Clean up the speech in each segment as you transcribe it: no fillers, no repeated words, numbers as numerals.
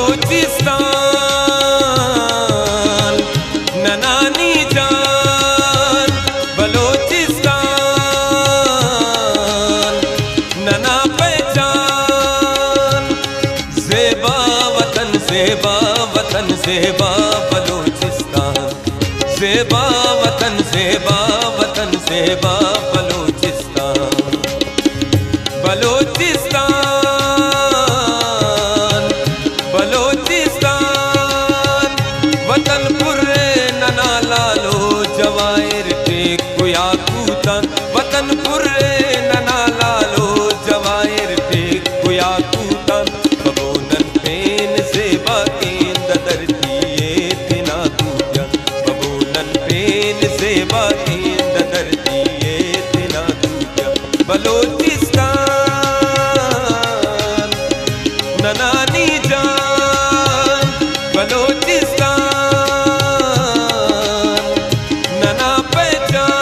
बलोचिस्तान ननानी जान, बलोचिस्तान नना पहचान। ज़ेबा वतन ज़ेबा वतन ज़ेबा बलोचिस्तान, ज़ेबा वतन ज़ेबा वतन ज़ेबा बलोचिस्तान। बलोचिस्तान बलोचिस्तान वतन पुर्रे नना लालो जवाहिर टेक कुया कूतन। वतन पुर्रे नना लालो जवाहिर टेक कुया कूतन। बबोनन पेन ज़ेबा केंद दर्दिये तिना दूजा, बबोनन पेन ज़ेबा केंद दर्दिये तिना दूजा। बलोचिस्तान ननानी जान, बलोचिस्तान नना पहचान।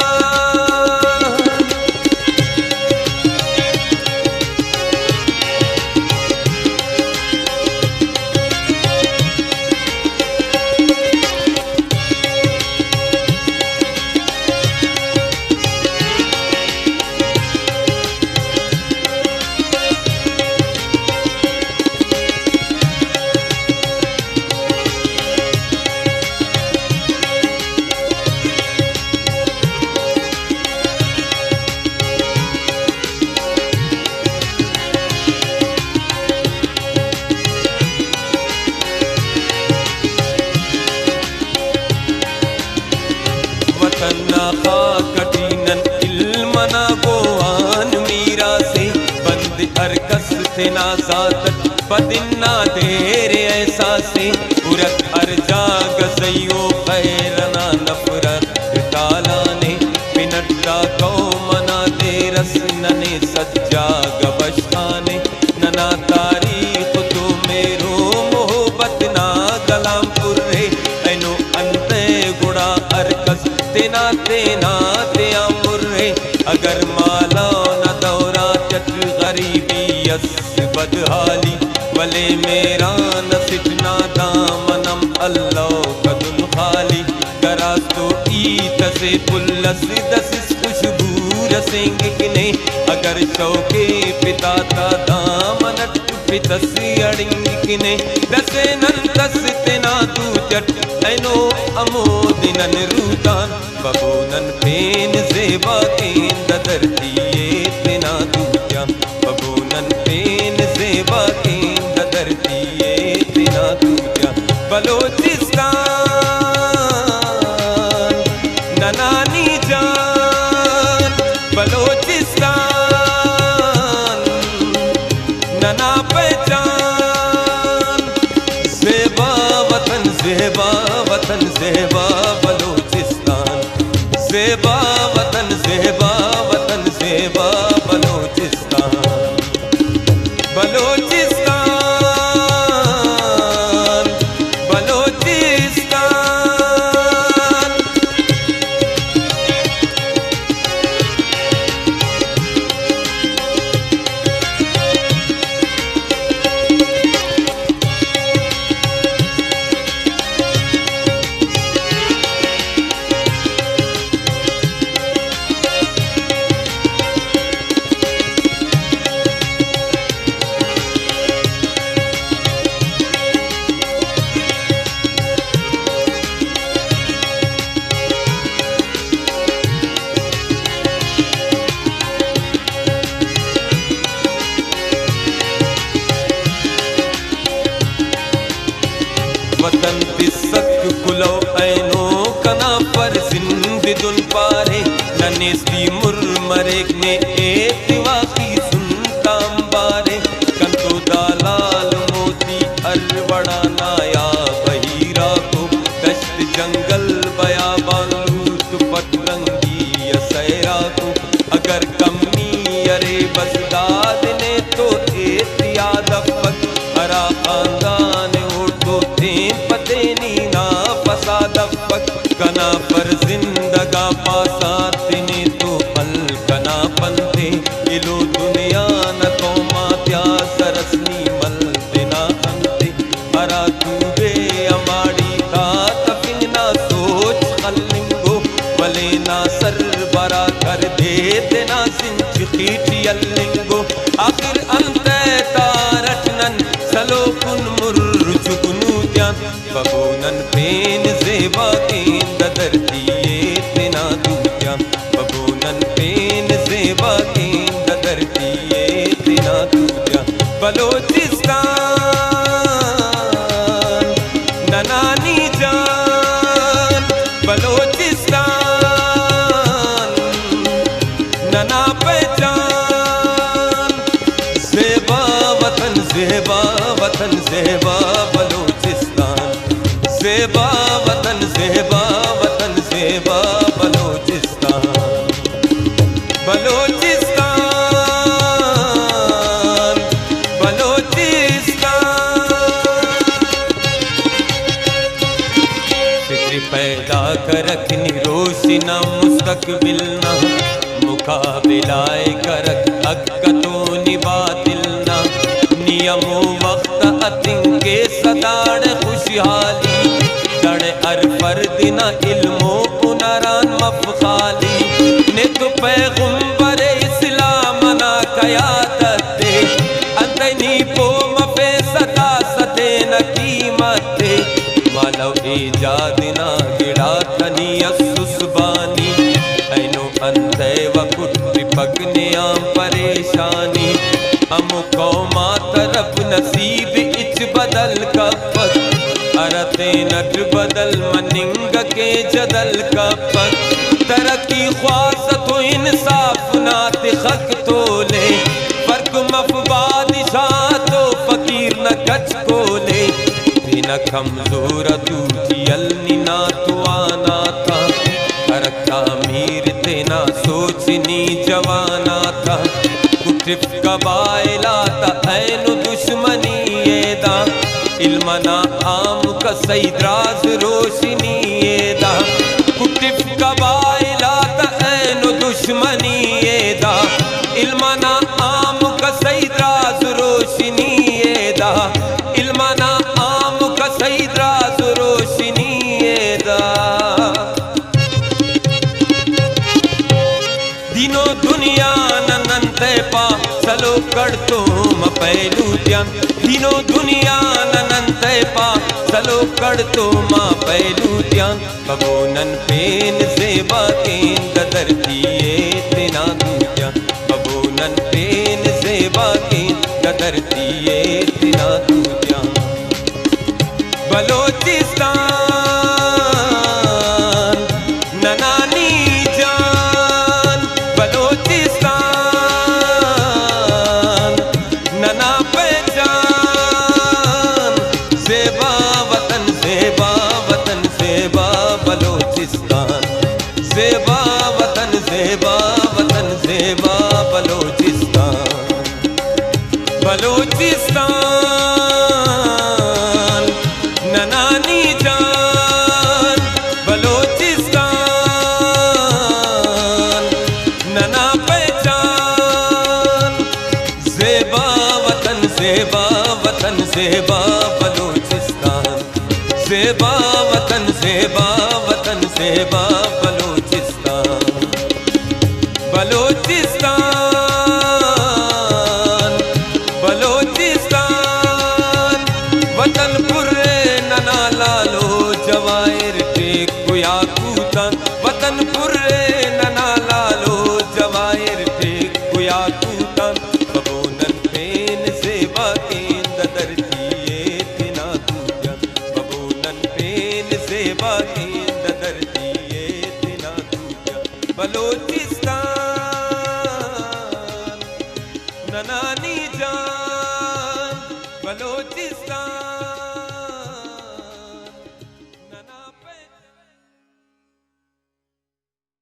वतन्ना कठिनन इल्मना गोआन मीरा से बंद अरकस थे ना जातत पदिन्ना तेरे ऐसा से उरत अर्जा गजयो खैरना नफरत ताला ने मिनट्टा कौ मना दे रस नने सज्जा गबशाने। नना तारीख तो मेरो मोहब्बत ना गलाम पुर्रे ऐनो अंते गुड़ा अरकस तेना तेना त्या मुर्रे। अगर माला न दौरा चट गरीबी यस बदहाली वले मेरा न सिटना दामनम अल्लाह कदुल खाली। करास तो ईत से पुल्लस दसिस खुशबू रसेंगे किने। अगर शौके पिता का दामनट पितस अड़िंग किने। दसे नन दस तेना तू चट ऐनो अमोदिनन रूतान। बबोनन पेन ज़ेबा केंद दर्दिये तिना दूजा, बबोनन पेन ज़ेबा केंद दर्दिये तिना दूजा। बलोचिस्तान ननानी जान, बलोचिस्तान नना पहचान। ज़ेबा वतन ज़ेबा वतन ज़ेबा बलोचिस्तान, ज़ेबा वतन ज़ेबा वतन ज़ेबा बलोचिस्तान। बलोचिस्तान बलोचिस्तान वतन तिसक कुलो ऐनो कना पर जिंदुन पारे। ननेस्ती मुरमरेक ने एतिवाकी सुनताम बारे। कंतो दालाल मोती अरवड़ा नाया बहीरा को। दश्त जंगल बया बालूत पतरंगी यसैरा को। अगर कमी अरे बस दाद ने तो एतियाद फक हरा खानदान उठो थे पते नीना फसाद फक। कना पर जिंदगा पासा तिने तो पल कना पंथे। इलो दुनिया न को मात्या सरसनी मल तिना अंते। हरा बबूनन पेन ज़ेबा केंद धरती इतना दूजा बबूनन पेन ज़ेबा केंद धरती इतना दूजा बलोचिस्तान ननानी जान बलोचिस्तान नना पहचान ज़ेबा वतन ज़ेबा वतन ज़ेबा बलोचिस्तान ज़ेबा वतन ज़ेबा वतन ज़ेबा बलोचिस्तान बलोचिस्तान बलोचिस्तान फिक्र पैदा कर रखनी रोशिना मुस्तकबिल ना मुकाबिलाए करक अक्कतो निबातिलना नियमो वक्त अतिंके सदाड़ खुशहाली दड़ अर फर्दिना इल्मो उनरान मफखाली ने तो पैगंबर इस्लाम ना कयादत दे अंतनी पो मफे सदा सदे न कीमत दे मालव इजादिना गिड़ा तनी असुसबानी ऐनो अंते वकुट पगने आम परेशानी हम कौमा तरफ नसीब इच बदल का पक अरते नट बदल मनिंग के जदल का पक तरक्की ख्वास तो इंसाफ नात खक तो ले फर्क मफबादिशाह तो फकीर न कच को ले न कमजोर तू जियलनी ना तो आना था करता मीर तेना सोचनी जवाना था कुटिफ कबाइला ता ऐन दुश्मनी एदा इल्मना आम का सईद्राज रोशनी एदा कुटिफ कबाइला ता ऐन दुश्मनी एदा इल्मना आम का सईद्राज रोशनी एदा इल्मना आम का सईद्राज रोशनी एदा दिनो दुनिया ननंते पा सलो कड़तो म पहलू त्यान दिनो दुनिया ननंते पा सलो कड़तो म पहलू त्यान बबूनन पेन ज़ेबा केंद धरती इतना दूजा बबूनन पेन ज़ेबा केंद धरती इतना दूजा बलोचिस्तान ननानी जान बलोचिस्तान नना पहचान ज़ेबा वतन ज़ेबा वतन ज़ेबा बलोचिस्तान ज़ेबा वतन ज़ेबा वतन ज़ेबा बलोचिस्तान बलोचिस्तान ननानी जान बलोचिस्तान नना पहचान ज़ेबा वतन ज़ेबा वतन ज़ेबा बलोचिस्तान ज़ेबा वतन ज़ेबा वतन ज़ेबा बलोचिस्तान बलोचिस्तान बलोचिस्तान वतन पुरे नना लालो जवाहिर टेक गुया